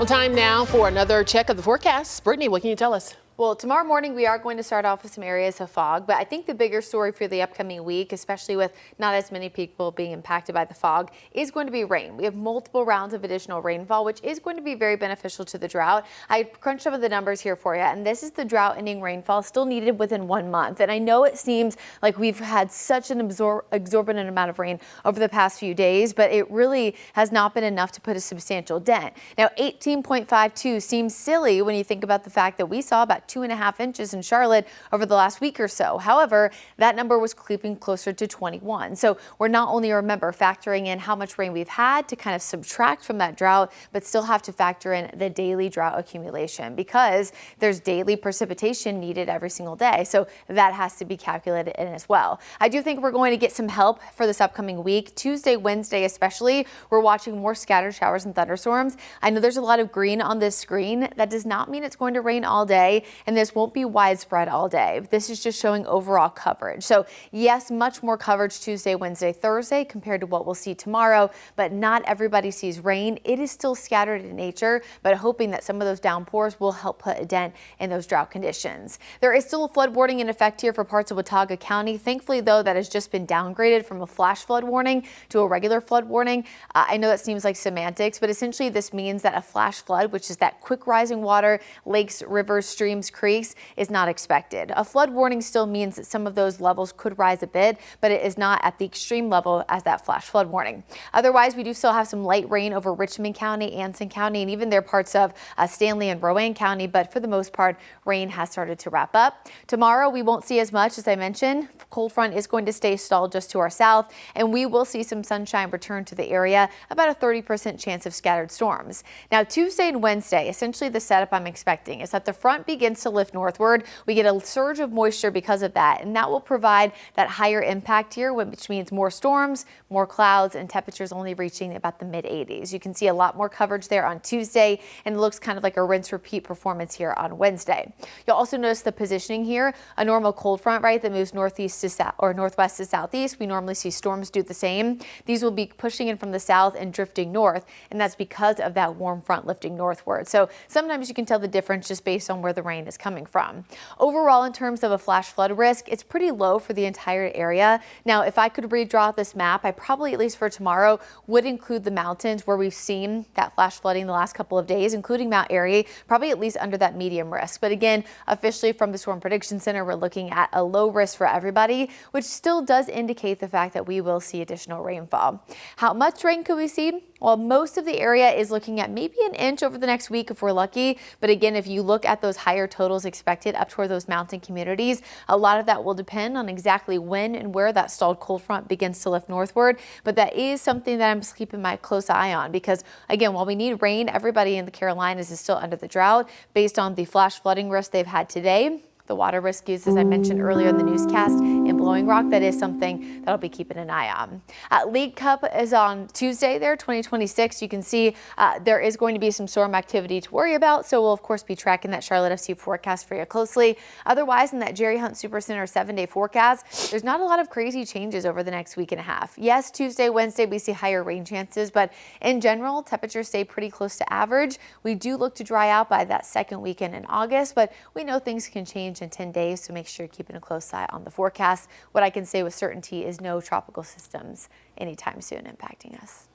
Well, time now for another check of the forecast. Brittany, what can you tell us? Well, tomorrow morning we are going to start off with some areas of fog, but I think the bigger story for the upcoming week, especially with not as many people being impacted by the fog, is going to be rain. We have multiple rounds of additional rainfall, which is going to be very beneficial to the drought. I crunched some of the numbers here for you, and this is the drought-ending rainfall still needed within 1 month. And I know it seems like we've had such an exorbitant amount of rain over the past few days, but it really has not been enough to put a substantial dent. Now, 18.52 seems silly when you think about the fact that we saw about 2.5 inches in Charlotte over the last week or so. However, that number was creeping closer to 21. So we're not only, remember, factoring in how much rain we've had to kind of subtract from that drought, but still have to factor in the daily drought accumulation because there's daily precipitation needed every single day. So that has to be calculated in as well. I do think we're going to get some help for this upcoming week. Tuesday, Wednesday especially, we're watching more scattered showers and thunderstorms. I know there's a lot of green on this screen. That does not mean it's going to rain all day, and this won't be widespread all day. This is just showing overall coverage. So yes, much more coverage Tuesday, Wednesday, Thursday compared to what we'll see tomorrow, but not everybody sees rain. It is still scattered in nature, but hoping that some of those downpours will help put a dent in those drought conditions. There is still a flood warning in effect here for parts of Watauga County. Thankfully, though, that has just been downgraded from a flash flood warning to a regular flood warning. I know that seems like semantics, but essentially this means that a flash flood, which is that quick rising water, lakes, rivers, streams, creeks, is not expected. A flood warning still means that some of those levels could rise a bit, but it is not at the extreme level as that flash flood warning. Otherwise, we do still have some light rain over Richmond County, Anson County, and even there parts of Stanley and Rowan County, but for the most part, rain has started to wrap up. Tomorrow, we won't see as much, as I mentioned. Cold front is going to stay stalled just to our south, and we will see some sunshine return to the area, about a 30% chance of scattered storms. Now, Tuesday and Wednesday, essentially the setup I'm expecting is that the front begins to lift northward. We get a surge of moisture because of that, and that will provide that higher impact here, which means more storms, more clouds, and temperatures only reaching about the mid-80s. You can see a lot more coverage there on Tuesday, and it looks kind of like a rinse-repeat performance here on Wednesday. You'll also notice the positioning here, a normal cold front, right, that moves northeast to south or northwest to southeast. We normally see storms do the same. These will be pushing in from the south and drifting north, and that's because of that warm front lifting northward. So sometimes you can tell the difference just based on where the rain is coming from. Overall, in terms of a flash flood risk, it's pretty low for the entire area. Now, if I could redraw this map, I probably, at least for tomorrow, would include the mountains where we've seen that flash flooding the last couple of days, including Mount Airy, probably at least under that medium risk. But again, officially from the Storm Prediction Center, we're looking at a low risk for everybody, which still does indicate the fact that we will see additional rainfall. How much rain could we see? Well, most of the area is looking at maybe an inch over the next week if we're lucky. But again, if you look at those higher totals expected up toward those mountain communities, a lot of that will depend on exactly when and where that stalled cold front begins to lift northward. But that is something that I'm just keeping my close eye on because, again, while we need rain, everybody in the Carolinas is still under the drought based on the flash flooding risk they've had today. The water risk is, as I mentioned earlier in the newscast, in Blowing Rock. That is something that I'll be keeping an eye on. League Cup is on Tuesday there, 2026. You can see there is going to be some storm activity to worry about. So we'll, of course, be tracking that Charlotte FC forecast for you closely. Otherwise, in that Jerry Hunt Supercenter 7-day forecast, there's not a lot of crazy changes over the next week and a half. Yes, Tuesday, Wednesday, we see higher rain chances, but in general, temperatures stay pretty close to average. We do look to dry out by that second weekend in August, but we know things can change in 10 days, so make sure you're keeping a close eye on the forecast. What I can say with certainty is no tropical systems anytime soon impacting us.